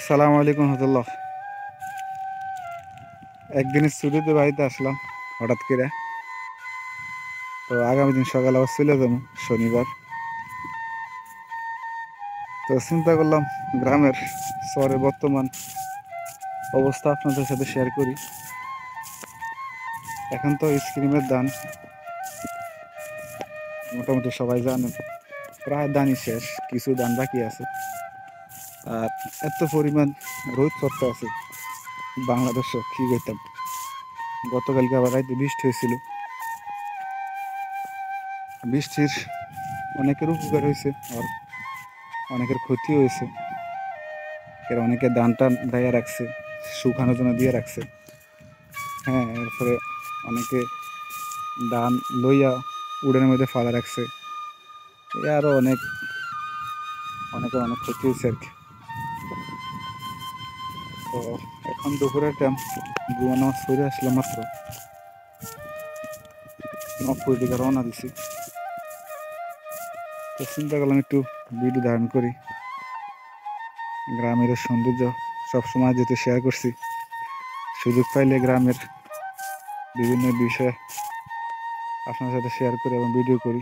সালাম আলাইকুম রহমতুল্লাহ। একদিনের ছুটিতে বাড়িতে আসলাম হঠাৎ করে। তো আগামী দিন সকালে আবার চলে যাবো, শনিবার। তো চিন্তা করলাম গ্রামের শহরের বর্তমান অবস্থা আপনাদের সাথে শেয়ার করি। এখন তো স্ক্রিমের দাম মোটামুটি সবাই জানে, প্রায় দানই শেষ, কিছু দান বাকি আছে। আর এত পরিমাণ রোদ পড়তে আছে বাংলাদেশও কি করতাম। গতকালকে আবার রাইতে বৃষ্টি হয়েছিল। বৃষ্টির অনেকের উপকার হয়েছে আর অনেকের ক্ষতি হয়েছে। অনেকে ধান টান দিয়ে রাখছে, শুকানোর জন্য দিয়ে রাখছে। হ্যাঁ, এরপরে অনেকে ধান লইয়া উড়ের মধ্যে ফালা রাখছে। এ আরো অনেকের অনেক ক্ষতি হয়েছে আর কি। তো এখন দুপুরের টাইম, জুমা নামাজ পড়ে আসলাম মাত্র, নব্বই দিকে রওনা দিছি। তো চিন্তা করলাম একটু ভিডিও ধারণ করি। গ্রামের সৌন্দর্য সবসময় যেহেতু শেয়ার করছি, সুযোগ পাইলে গ্রামের বিভিন্ন বিষয় আপনার সাথে শেয়ার করি এবং ভিডিও করি।